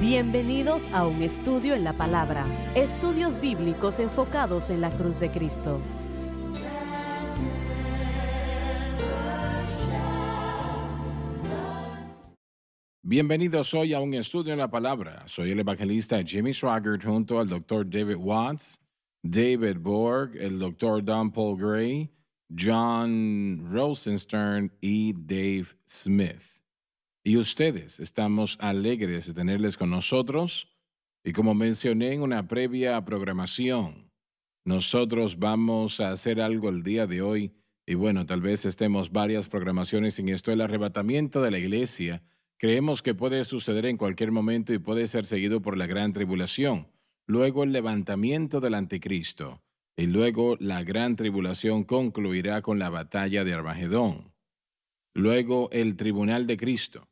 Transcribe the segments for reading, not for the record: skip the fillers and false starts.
Bienvenidos a un estudio en la palabra. Estudios bíblicos enfocados en la cruz de Cristo. Bienvenidos hoy a un estudio en la palabra. Soy el evangelista Jimmy Swaggart junto al Dr. David Watts, David Borg, el Dr. Don Paul Gray, John Rosenstern y Dave Smith. Y ustedes, estamos alegres de tenerles con nosotros. Y como mencioné en una previa programación, nosotros vamos a hacer algo el día de hoy. Y bueno, tal vez estemos varias programaciones en esto, el arrebatamiento de la iglesia. Creemos que puede suceder en cualquier momento y puede ser seguido por la gran tribulación. Luego el levantamiento del anticristo. Y luego la gran tribulación concluirá con la batalla de Armagedón. Luego el tribunal de Cristo.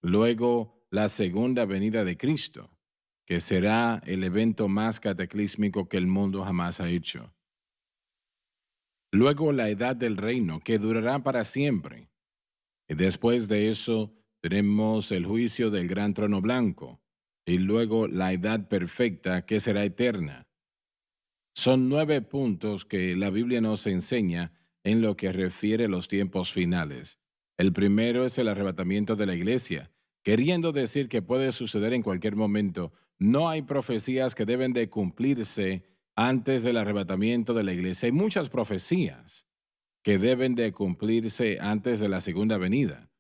Luego la segunda venida de Cristo, que será el evento más cataclísmico que el mundo jamás ha hecho. Luego la edad del reino, que durará para siempre. Y después de eso tenemos el juicio del gran trono blanco. Y luego la edad perfecta, que será eterna. Son 9 puntos que la Biblia nos enseña en lo que refiere a los tiempos finales. El primero es el arrebatamiento de la iglesia, queriendo decir que puede suceder en cualquier momento. No hay profecías que deben de cumplirse antes del arrebatamiento de la iglesia. Hay muchas profecías que deben de cumplirse antes de la segunda venida,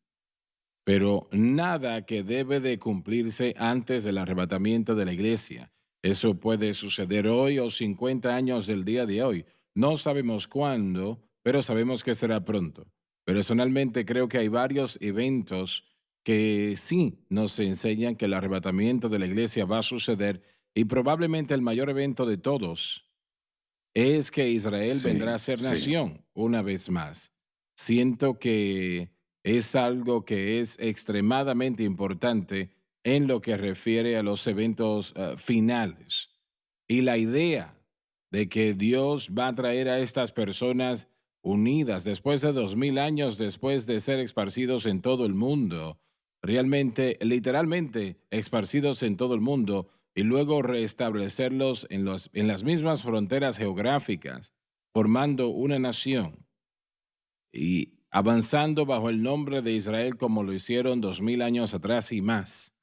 pero nada que debe de cumplirse antes del arrebatamiento de la iglesia. Eso puede suceder hoy o 50 años del día de hoy. No sabemos cuándo, pero sabemos que será pronto. Personalmente creo que hay varios eventos que sí nos enseñan que el arrebatamiento de la iglesia va a suceder, y probablemente el mayor evento de todos es que Israel vendrá a ser Sí. nación una vez más. Siento que es algo que es extremadamente importante en lo que refiere a los eventos finales. Y la idea de que Dios va a traer a estas personas unidas después de 2000 años, después de ser esparcidos en todo el mundo, realmente, literalmente, esparcidos en todo el mundo, y luego restablecerlos en las mismas fronteras geográficas, formando una nación y avanzando bajo el nombre de Israel como lo hicieron 2000 años atrás y más.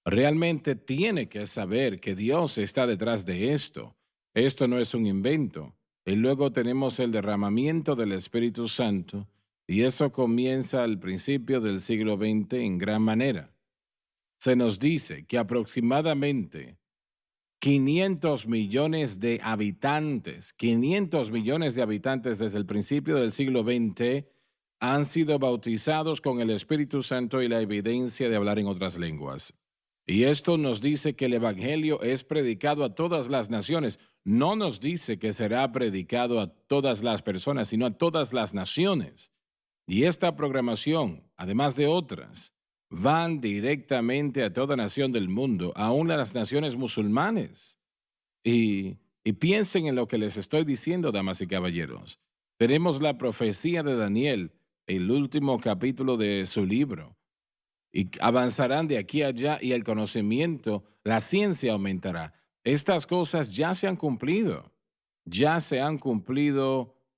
Realmente tiene que saber que Dios está detrás de esto. Esto no es un invento. Y luego tenemos el derramamiento del Espíritu Santo, y eso comienza al principio del siglo XX en gran manera. Se nos dice que aproximadamente 500 millones de habitantes, 500 millones de habitantes desde el principio del siglo XX han sido bautizados con el Espíritu Santo y la evidencia de hablar en otras lenguas. Y esto nos dice que el Evangelio es predicado a todas las naciones. No nos dice que será predicado a todas las personas, sino a todas las naciones. Y esta programación, además de otras, van directamente a toda nación del mundo, aún a las naciones musulmanes. Y piensen en lo que les estoy diciendo, damas y caballeros. Tenemos la profecía de Daniel, el último capítulo de su libro, y avanzarán de aquí a allá, y el conocimiento, la ciencia aumentará. Estas cosas ya se han cumplido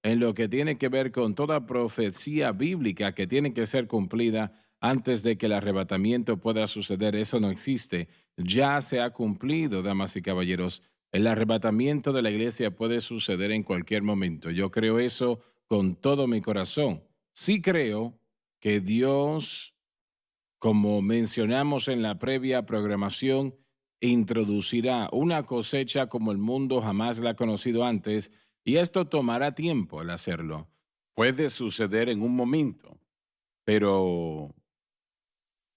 en lo que tiene que ver con toda profecía bíblica que tiene que ser cumplida antes de que el arrebatamiento pueda suceder. Eso no existe. Ya se ha cumplido, damas y caballeros. El arrebatamiento de la iglesia puede suceder en cualquier momento. Yo creo eso con todo mi corazón. Sí creo que Dios, como mencionamos en la previa programación, introducirá una cosecha como el mundo jamás la ha conocido antes, y esto tomará tiempo al hacerlo. Puede suceder en un momento, pero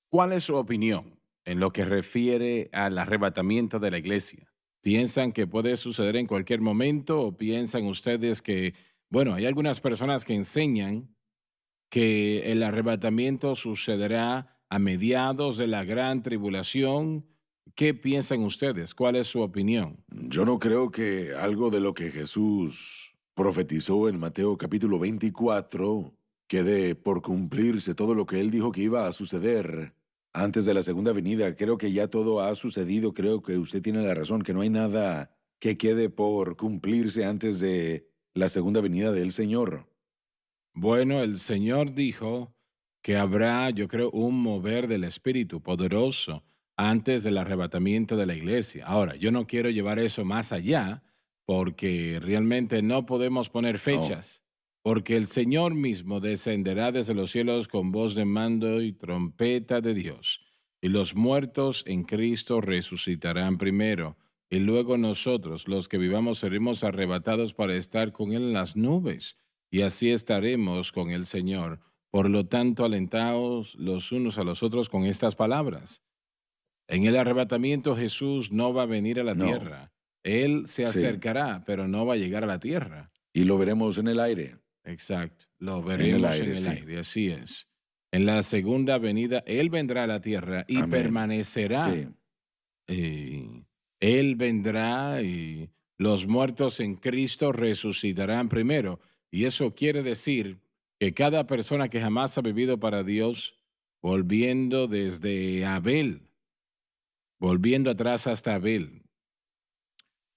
¿cuál es su opinión en lo que refiere al arrebatamiento de la iglesia? ¿Piensan que puede suceder en cualquier momento, o piensan ustedes que, bueno, hay algunas personas que enseñan que el arrebatamiento sucederá a mediados de la gran tribulación? ¿Qué piensan ustedes? ¿Cuál es su opinión? Yo no creo que algo de lo que Jesús profetizó en Mateo capítulo 24 quede por cumplirse todo lo que él dijo que iba a suceder antes de la segunda venida. Creo que ya todo ha sucedido. Creo que usted tiene la razón, que no hay nada que quede por cumplirse antes de la segunda venida del Señor. Bueno, el Señor dijo que habrá, yo creo, un mover del Espíritu poderoso antes del arrebatamiento de la iglesia. Ahora, yo no quiero llevar eso más allá porque realmente no podemos poner No, fechas, porque el Señor mismo descenderá desde los cielos con voz de mando y trompeta de Dios, y los muertos en Cristo resucitarán primero, y luego nosotros, los que vivamos, seremos arrebatados para estar con Él en las nubes y así estaremos con el Señor. Por lo tanto, alentaos los unos a los otros con estas palabras. En el arrebatamiento Jesús no va a venir a la no, tierra. Él se sí. acercará, pero no va a llegar a la tierra. Y lo veremos en el aire. Exacto. Lo En el veremos en aire, el sí. aire, así es. En la segunda venida, Él vendrá a la tierra y Amén. Sí. permanecerá. Él vendrá y los muertos en Cristo resucitarán primero. Y eso quiere decir que cada persona que jamás ha vivido para Dios, volviendo desde Abel, volviendo atrás hasta Abel,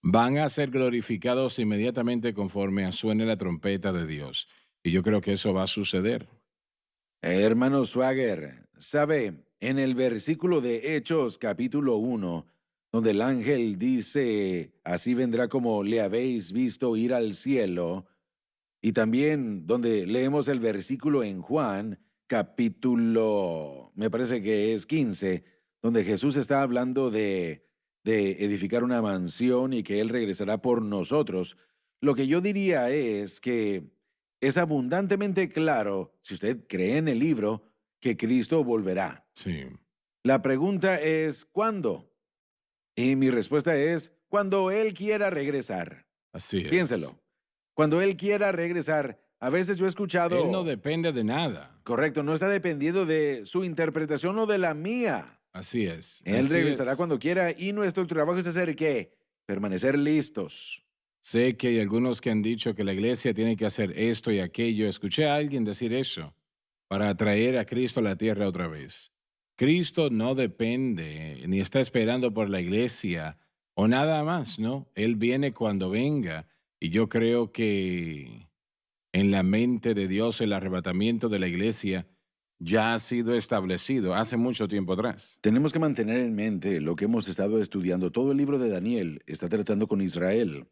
van a ser glorificados inmediatamente conforme suene la trompeta de Dios. Y yo creo que eso va a suceder. Hermano Swagger, sabe, en el versículo de Hechos capítulo 1, donde el ángel dice, así vendrá como le habéis visto ir al cielo, y también donde leemos el versículo en Juan capítulo, me parece que es 15, donde Jesús está hablando de edificar una mansión y que Él regresará por nosotros. Lo que yo diría es que es abundantemente claro, si usted cree en el libro, que Cristo volverá. Sí, La pregunta es, ¿cuándo? Y mi respuesta es, cuando Él quiera regresar. así es. Piénselo. Cuando Él quiera regresar, a veces yo he Él no escuchado, depende de nada. correcto, no está dependiendo de su interpretación o de la mía. Así es, Él así regresará es. cuando quiera y nuestro trabajo es hacer ¿qué? Permanecer listos. Sé que hay algunos que han dicho que la iglesia tiene que hacer esto y aquello. Escuché a alguien decir eso para atraer a Cristo a la tierra otra vez. Cristo no depende ni está esperando por la iglesia o nada más, ¿no? Él viene cuando venga y yo creo que en la mente de Dios el arrebatamiento de la iglesia ya ha sido establecido hace mucho tiempo atrás. Tenemos que mantener en mente lo que hemos estado estudiando. Todo el libro de Daniel está tratando con Israel.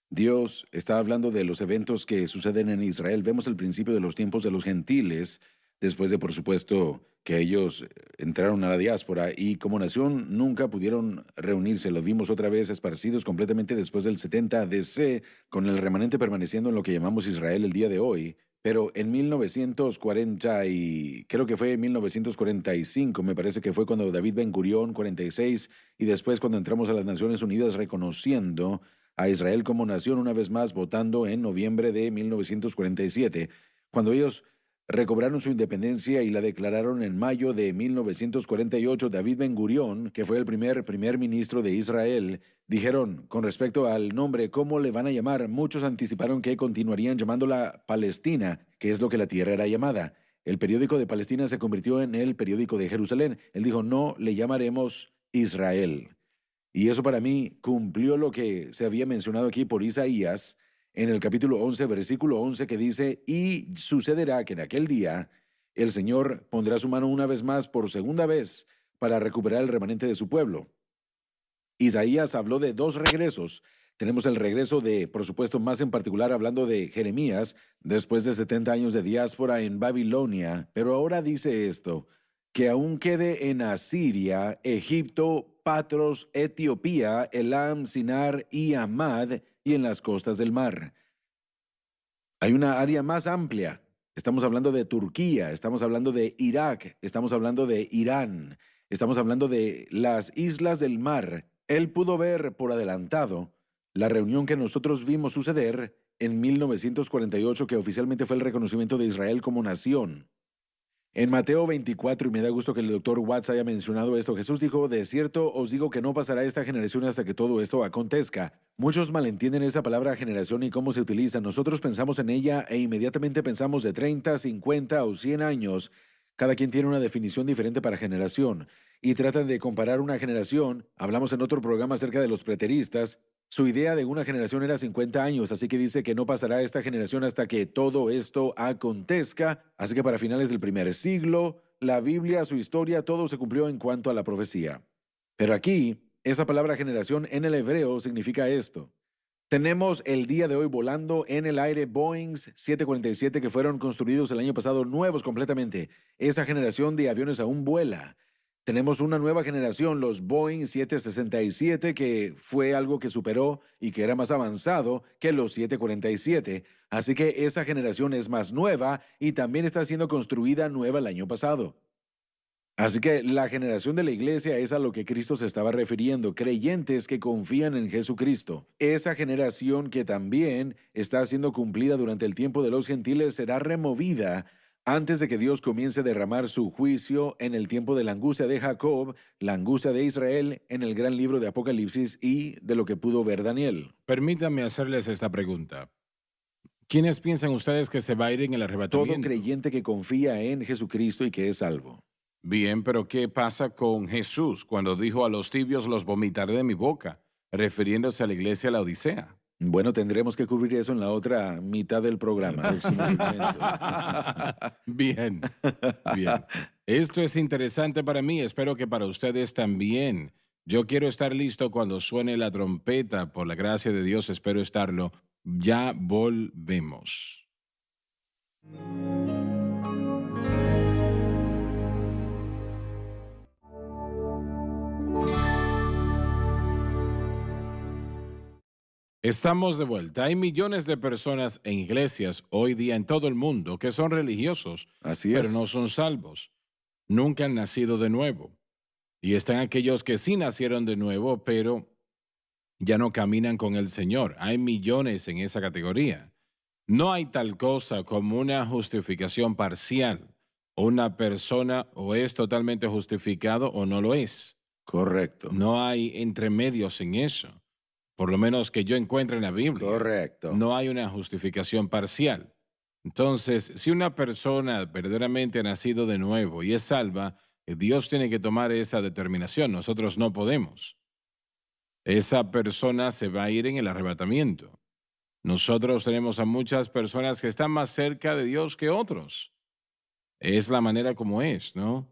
Dios está hablando de los eventos que suceden en Israel. Vemos el principio de los tiempos de los gentiles, después de, por supuesto, que ellos entraron a la diáspora y como nación nunca pudieron reunirse. Los vimos otra vez esparcidos completamente después del 70 DC, con el remanente permaneciendo en lo que llamamos Israel el día de hoy. Pero en 1940 y creo que fue en 1945, me parece que fue cuando David Ben Gurión, 46, y después cuando entramos a las Naciones Unidas reconociendo a Israel como nación una vez más, votando en noviembre de 1947, cuando ellos recobraron su independencia y la declararon en mayo de 1948, David Ben Gurión, que fue el primer ministro de Israel, dijeron con respecto al nombre, ¿cómo le van a llamar? Muchos anticiparon que continuarían llamándola Palestina, que es lo que la tierra era llamada. El periódico de Palestina se convirtió en el periódico de Jerusalén. Él dijo, no le llamaremos Israel. Y eso para mí cumplió lo que se había mencionado aquí por Isaías en el capítulo 11, versículo 11, que dice, y sucederá que en aquel día el Señor pondrá su mano una vez más por segunda vez para recuperar el remanente de su pueblo. Isaías habló de dos regresos. Tenemos el regreso de, por supuesto, más en particular hablando de Jeremías, después de 70 años de diáspora en Babilonia, pero ahora dice esto, que aún quede en Asiria, Egipto, Patros, Etiopía, Elam, Sinar y Amad, y en las costas del mar. Hay una área más amplia. Estamos hablando de Turquía, estamos hablando de Irak, estamos hablando de Irán, estamos hablando de las islas del mar. Él pudo ver por adelantado la reunión que nosotros vimos suceder en 1948, que oficialmente fue el reconocimiento de Israel como nación. En Mateo 24, y me da gusto que el doctor Watts haya mencionado esto, Jesús dijo, de cierto os digo que no pasará esta generación hasta que todo esto acontezca. Muchos malentienden esa palabra generación y cómo se utiliza. Nosotros pensamos en ella e inmediatamente pensamos de 30, 50 o 100 años. Cada quien tiene una definición diferente para generación y tratan de comparar una generación. Hablamos en otro programa acerca de los preteristas. Su idea de una generación era 50 años, así que dice que no pasará esta generación hasta que todo esto acontezca. Así que para finales del primer siglo, la Biblia, su historia, todo se cumplió en cuanto a la profecía. Pero aquí, esa palabra generación en el hebreo significa esto. Tenemos el día de hoy volando en el aire Boeings 747 que fueron construidos el año pasado, nuevos completamente. Esa generación de aviones aún vuela. Tenemos una nueva generación, los Boeing 767, que fue algo que superó y que era más avanzado que los 747. Así que esa generación es más nueva y también está siendo construida nueva el año pasado. Así que la generación de la iglesia es a lo que Cristo se estaba refiriendo, creyentes que confían en Jesucristo. Esa generación que también está siendo cumplida durante el tiempo de los gentiles será removida antes de que Dios comience a derramar su juicio en el tiempo de la angustia de Jacob, la angustia de Israel en el gran libro de Apocalipsis y de lo que pudo ver Daniel. Permítanme hacerles esta pregunta. ¿Quiénes piensan ustedes que se va a ir en el arrebatamiento? Todo creyente que confía en Jesucristo y que es salvo. Bien, pero ¿qué pasa con Jesús cuando dijo a los tibios los vomitaré de mi boca, refiriéndose a la iglesia de la Odisea? Bueno, tendremos que cubrir eso en la otra mitad del programa. Bien, bien. Esto es interesante para mí, espero que para ustedes también. Yo quiero estar listo cuando suene la trompeta, por la gracia de Dios, espero estarlo. Ya volvemos. Estamos de vuelta. Hay millones de personas en iglesias hoy día en todo el mundo que son religiosos, Así pero es. no son salvos. Nunca han nacido de nuevo. Y están aquellos que sí nacieron de nuevo, pero ya no caminan con el Señor. Hay millones en esa categoría. No hay tal cosa como una justificación parcial. Una persona o es totalmente justificado o no lo es. Correcto. No hay entremedios en eso. Por lo menos que yo encuentre en la Biblia. Correcto. No hay una justificación parcial. Entonces, si una persona verdaderamente ha nacido de nuevo y es salva, Dios tiene que tomar esa determinación. Nosotros no podemos. Esa persona se va a ir en el arrebatamiento. Nosotros tenemos a muchas personas que están más cerca de Dios que otros. Es la manera como es, ¿no?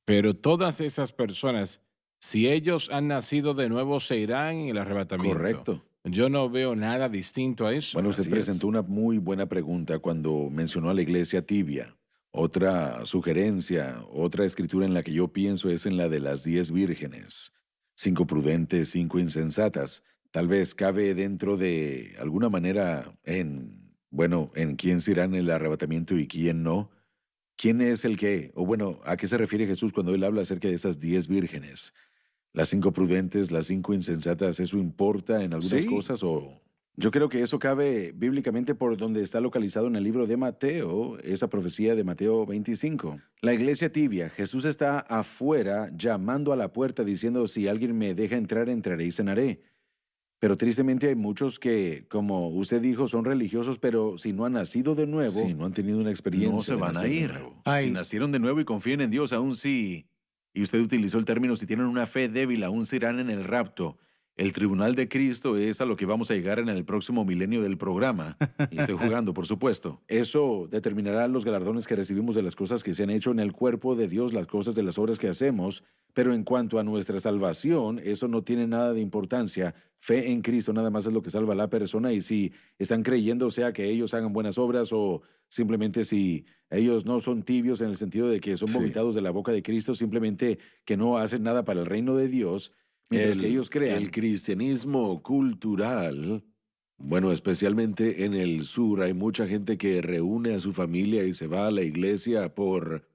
Pero todas esas personas, si ellos han nacido de nuevo, se irán en el arrebatamiento. Correcto. Yo no veo nada distinto a eso. Bueno, usted Así presentó es. una muy buena pregunta cuando mencionó a la iglesia tibia. Otra sugerencia, otra escritura en la que yo pienso es en la de las 10 vírgenes. 5 prudentes, 5 insensatas. Tal vez cabe dentro de alguna manera en quién se irá en el arrebatamiento y quién no. ¿Quién es el qué? O bueno, ¿a qué se refiere Jesús cuando él habla acerca de esas 10 vírgenes? Las 5 prudentes, las 5 insensatas, ¿eso importa en algunas Sí. cosas o...? Yo creo que eso cabe bíblicamente por donde está localizado en el libro de Mateo, esa profecía de Mateo 25. La iglesia tibia, Jesús está afuera llamando a la puerta diciendo, si alguien me deja entrar, entraré y cenaré. Pero tristemente hay muchos que, como usted dijo, son religiosos, pero si no han nacido de nuevo, si no han tenido una experiencia, no se de van a nacer de ir. nuevo. Si nacieron de nuevo y confían en Dios, aún sí, y usted utilizó el término, si tienen una fe débil, aún se irán en el rapto. El tribunal de Cristo es a lo que vamos a llegar en el próximo milenio del programa. Y estoy jugando, por supuesto. Eso determinará los galardones que recibimos de las cosas que se han hecho en el cuerpo de Dios, las cosas de las obras que hacemos, pero en cuanto a nuestra salvación, eso no tiene nada de importancia. Fe en Cristo nada más es lo que salva a la persona y si están creyendo, sea que ellos hagan buenas obras o simplemente si ellos no son tibios en el sentido de que son Sí. vomitados de la boca de Cristo, simplemente que no hacen nada para el reino de Dios, mientras que ellos crean. El cristianismo cultural, bueno, especialmente en el sur, hay mucha gente que reúne a su familia y se va a la iglesia por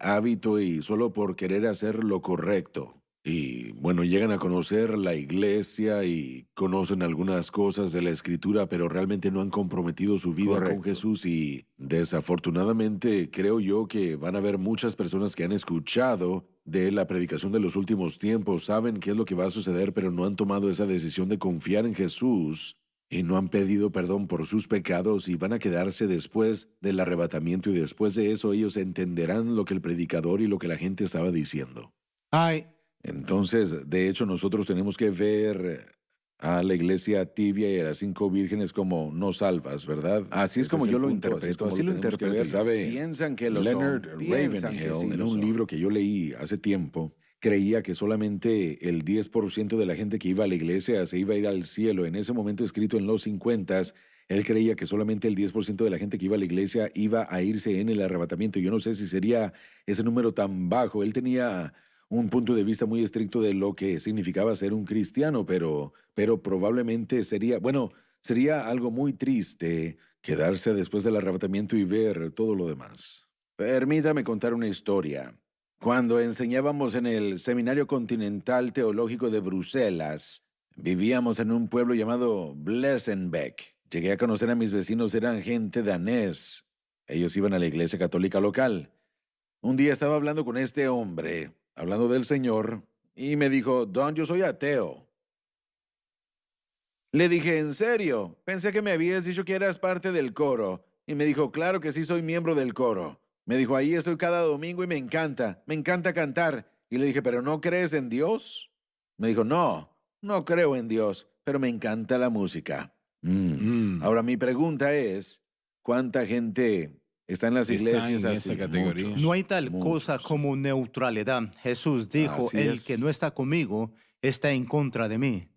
hábito y solo por querer hacer lo correcto. Y bueno, llegan a conocer la iglesia y conocen algunas cosas de la escritura, pero realmente no han comprometido su vida con Correcto. Jesús y desafortunadamente creo yo que van a haber muchas personas que han escuchado de la predicación de los últimos tiempos, saben qué es lo que va a suceder, pero no han tomado esa decisión de confiar en Jesús y no han pedido perdón por sus pecados y van a quedarse después del arrebatamiento y después de eso ellos entenderán lo que el predicador y lo que la gente estaba diciendo. Ay, Entonces, de hecho, nosotros tenemos que ver a la iglesia tibia y a las 5 vírgenes como no salvas, ¿verdad? Así es Ese como yo el lo punto, interpreto, como así lo tenemos que interpreto. ver. ¿Sabe? Piensan que lo Leonard son, piensan que Ravenhill, sí en lo un son. libro que yo leí hace tiempo, creía que solamente el 10% de la gente que iba a la iglesia se iba a ir al cielo. En ese momento escrito en los 50, él creía que solamente el 10% de la gente que iba a la iglesia iba a irse en el arrebatamiento. Yo no sé si sería ese número tan bajo. Él tenía un punto de vista muy estricto de lo que significaba ser un cristiano, pero probablemente sería, bueno, sería algo muy triste quedarse después del arrebatamiento y ver todo lo demás. Permítame contar una historia. Cuando enseñábamos en el Seminario Continental Teológico de Bruselas, vivíamos en un pueblo llamado Blessenbeck. Llegué a conocer a mis vecinos, eran gente danés. Ellos iban a la iglesia católica local. Un día estaba hablando con este hombre, hablando del Señor, y me dijo, Don, yo soy ateo. Le dije, ¿en serio? Pensé que me habías dicho que eras parte del coro. Y me dijo, claro que sí, soy miembro del coro. Me dijo, ahí estoy cada domingo y me encanta cantar. Y le dije, ¿pero no crees en Dios? Me dijo, no creo en Dios, pero me encanta la música. Ahora mi pregunta es, ¿cuánta gente está en las Está iglesias en así? esa categoría. no hay tal Muchos. cosa como neutralidad. Jesús dijo, Así el es. que no está conmigo está en contra de mí.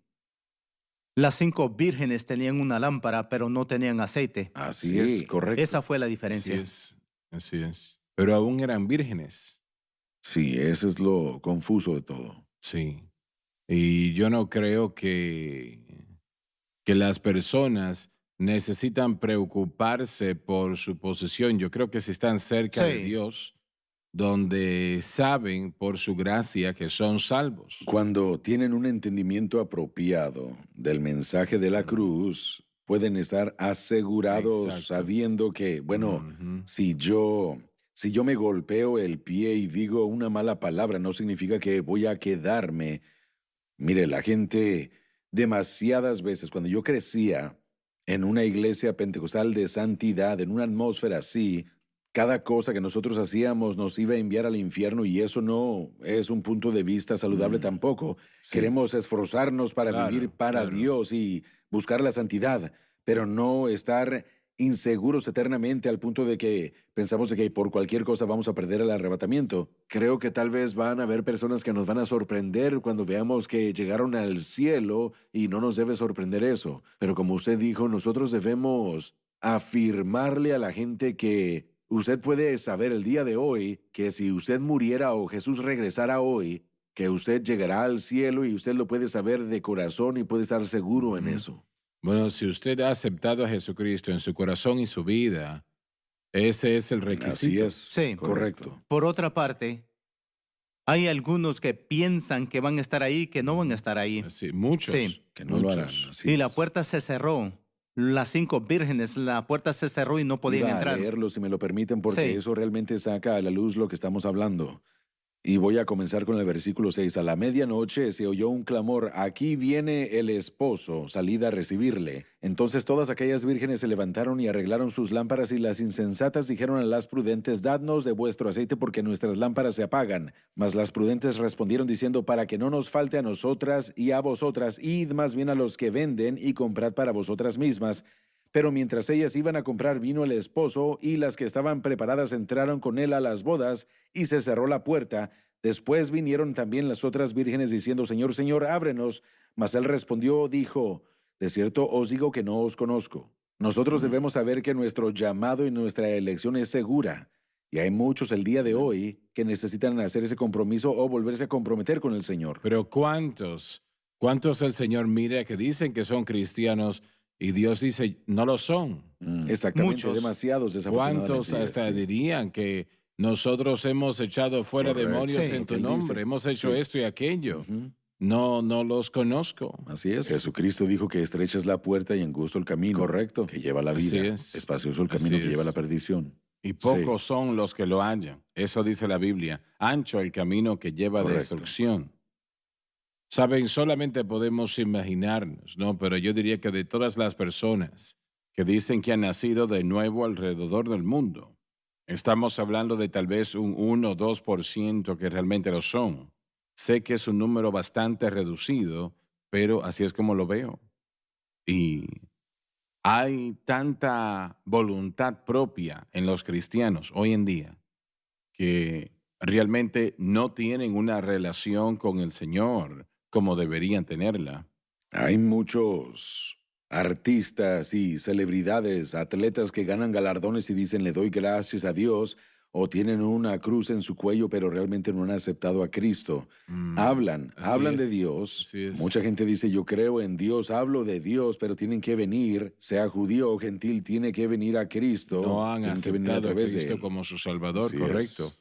Las 5 vírgenes tenían una lámpara, pero no tenían aceite. Así Sí, es, correcto. Esa fue la diferencia. Así es. Pero aún eran vírgenes. Sí, eso es lo confuso de todo. Sí. Y yo no creo que las personas necesitan preocuparse por su posición. Yo creo que si están cerca de Sí. Dios, donde saben por su gracia que son salvos. Cuando tienen un entendimiento apropiado del mensaje de la cruz, pueden estar asegurados Exacto. sabiendo que, bueno, Ujú. si yo me golpeo el pie y digo una mala palabra, no significa que voy a quedarme. Mire, la gente demasiadas veces, cuando yo crecía en una iglesia pentecostal de santidad, en una atmósfera así, cada cosa que nosotros hacíamos nos iba a enviar al infierno y eso no es un punto de vista saludable tampoco. sí. Queremos esforzarnos para Claro, vivir para claro. Dios y buscar la santidad, pero no estar inseguros eternamente al punto de que pensamos de que por cualquier cosa vamos a perder el arrebatamiento. Creo que tal vez van a haber personas que nos van a sorprender cuando veamos que llegaron al cielo y no nos debe sorprender eso. Pero como usted dijo, nosotros debemos afirmarle a la gente que usted puede saber el día de hoy que si usted muriera o Jesús regresara hoy, que usted llegará al cielo y usted lo puede saber de corazón y puede estar seguro en eso. Bueno, si usted ha aceptado a Jesucristo en su corazón y su vida, ese es el Así requisito. es. Sí. Correcto. Por otra parte, hay algunos que piensan que van a estar ahí, que no van a estar ahí. Sí, muchos. Sí. Que no lo harán. muchos. Así Y la es. puerta se cerró. Las 5 vírgenes, la puerta se cerró y no podían Iba entrar. a leerlo, si me lo permiten, porque Sí. eso realmente saca a la luz lo que estamos hablando. Y voy a comenzar con el versículo 6. A la medianoche se oyó un clamor, aquí viene el esposo, salid a recibirle. Entonces todas aquellas vírgenes se levantaron y arreglaron sus lámparas, y las insensatas dijeron a las prudentes, dadnos de vuestro aceite porque nuestras lámparas se apagan. Mas las prudentes respondieron diciendo, para que no nos falte a nosotras y a vosotras, id más bien a los que venden y comprad para vosotras mismas. Pero mientras ellas iban a comprar, vino el esposo, y las que estaban preparadas entraron con él a las bodas, y se cerró la puerta. Después vinieron también las otras vírgenes diciendo, Señor, Señor, ábrenos. Mas él respondió, dijo, de cierto os digo que no os conozco. Nosotros debemos saber que nuestro llamado y nuestra elección es segura. Y hay muchos el día de hoy que necesitan hacer ese compromiso o volverse a comprometer con el Señor. Pero ¿cuántos el Señor mira que dicen que son cristianos y Dios dice no lo son? Exactamente, Muchos. demasiados desafortunadamente. ¿Cuántos hasta Sí. dirían que nosotros hemos echado fuera Correcto. demonios Sí, en tu él nombre, dice. hemos hecho Sí. esto y aquello? Ujú. No los conozco. Así es. Jesucristo dijo que estrecha es la puerta y angosto el camino. Correcto. Que lleva a la Así vida. es. Espacioso el Así camino que es. lleva a la perdición. Y pocos son los que lo hallan. Eso dice la Biblia. Ancho el camino que lleva a Correcto. destrucción. Saben, solamente podemos imaginarnos, ¿no? Pero yo diría que de todas las personas que dicen que han nacido de nuevo alrededor del mundo, estamos hablando de tal vez un 1 o 2% que realmente lo son. Sé que es un número bastante reducido, pero así es como lo veo. Y hay tanta voluntad propia en los cristianos hoy en día que realmente no tienen una relación con el Señor como deberían tenerla. Hay muchos artistas y celebridades, atletas que ganan galardones y dicen le doy gracias a Dios o tienen una cruz en su cuello pero realmente no han aceptado a Cristo. Mm, Hablan de Dios. así es. Mucha gente dice yo creo en Dios, hablo de Dios, pero tienen que venir, sea judío o gentil, tiene que venir a Cristo, No han tienen que venir a aceptado a través de Cristo Él. como su Salvador, Así correcto. es.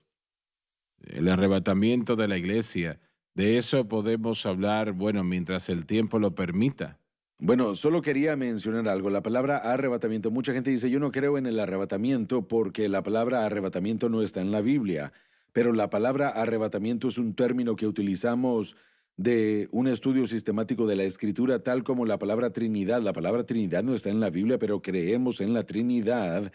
El arrebatamiento de la iglesia, de eso podemos hablar, bueno, mientras el tiempo lo permita. Bueno, solo quería mencionar algo. La palabra arrebatamiento, mucha gente dice, yo no creo en el arrebatamiento porque la palabra arrebatamiento no está en la Biblia. Pero la palabra arrebatamiento es un término que utilizamos de un estudio sistemático de la Escritura, tal como la palabra Trinidad. La palabra Trinidad no está en la Biblia, pero creemos en la Trinidad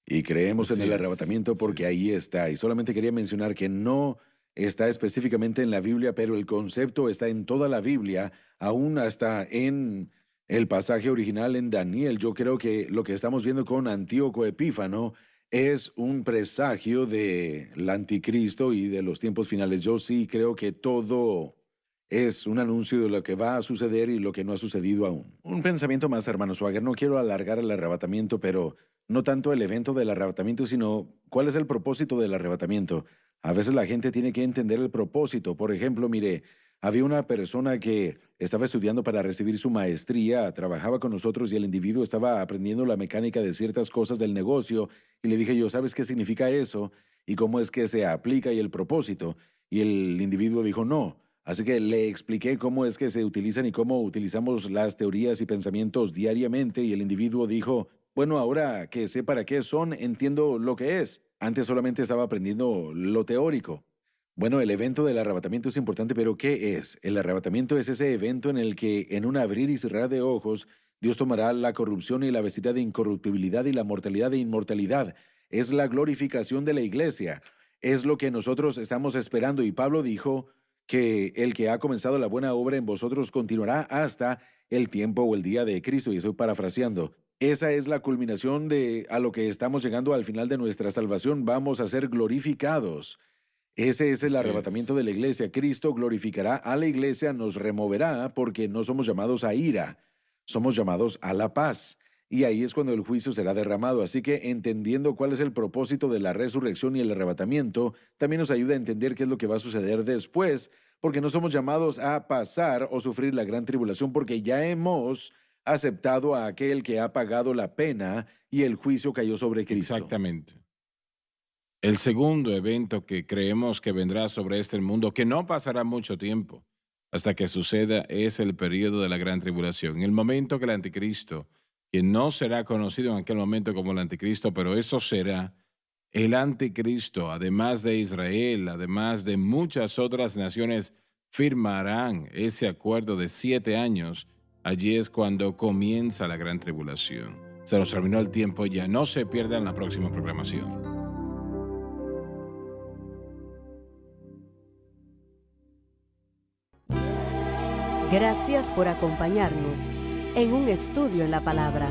y creemos en Así el es, arrebatamiento así porque es. ahí está. Y solamente quería mencionar que no está específicamente en la Biblia, pero el concepto está en toda la Biblia, aún hasta en el pasaje original en Daniel. Yo creo que lo que estamos viendo con Antíoco Epífano es un presagio del anticristo y de los tiempos finales. Yo sí creo que todo es un anuncio de lo que va a suceder y lo que no ha sucedido aún. Un pensamiento más, hermano Swagger. No quiero alargar el arrebatamiento, pero no tanto el evento del arrebatamiento, sino cuál es el propósito del arrebatamiento. A veces la gente tiene que entender el propósito. Por ejemplo, mire, había una persona que estaba estudiando para recibir su maestría, trabajaba con nosotros y el individuo estaba aprendiendo la mecánica de ciertas cosas del negocio y le dije yo, ¿sabes qué significa eso? ¿Y cómo es que se aplica y el propósito? Y el individuo dijo no. Así que le expliqué cómo es que se utilizan y cómo utilizamos las teorías y pensamientos diariamente y el individuo dijo, bueno, ahora que sé para qué son, entiendo lo que es. Antes solamente estaba aprendiendo lo teórico. Bueno, el evento del arrebatamiento es importante, pero ¿qué es? El arrebatamiento es ese evento en el que, en un abrir y cerrar de ojos, Dios tomará la corrupción y la vestirá de incorruptibilidad y la mortalidad de inmortalidad. Es la glorificación de la iglesia. Es lo que nosotros estamos esperando. Y Pablo dijo que el que ha comenzado la buena obra en vosotros continuará hasta el tiempo o el día de Cristo. Y estoy parafraseando. Esa es la culminación de a lo que estamos llegando al final de nuestra salvación. Vamos a ser glorificados. Ese es el Así arrebatamiento de es. la iglesia. Cristo glorificará a la iglesia, nos removerá porque no somos llamados a ira, somos llamados a la paz. Y ahí es cuando el juicio será derramado. Así que entendiendo cuál es el propósito de la resurrección y el arrebatamiento, también nos ayuda a entender qué es lo que va a suceder después, porque no somos llamados a pasar o sufrir la gran tribulación, porque ya hemos aceptado a aquel que ha pagado la pena y el juicio cayó sobre Cristo. Exactamente. El segundo evento que creemos que vendrá sobre este mundo, que no pasará mucho tiempo hasta que suceda, es el periodo de la gran tribulación. En el momento que el anticristo, que no será conocido en aquel momento como el anticristo, pero eso será el anticristo, además de Israel, además de muchas otras naciones, firmarán ese acuerdo de 7 años. Allí es cuando comienza la gran tribulación. Se nos terminó el tiempo ya. No se pierdan la próxima programación. Gracias por acompañarnos en un estudio en la palabra.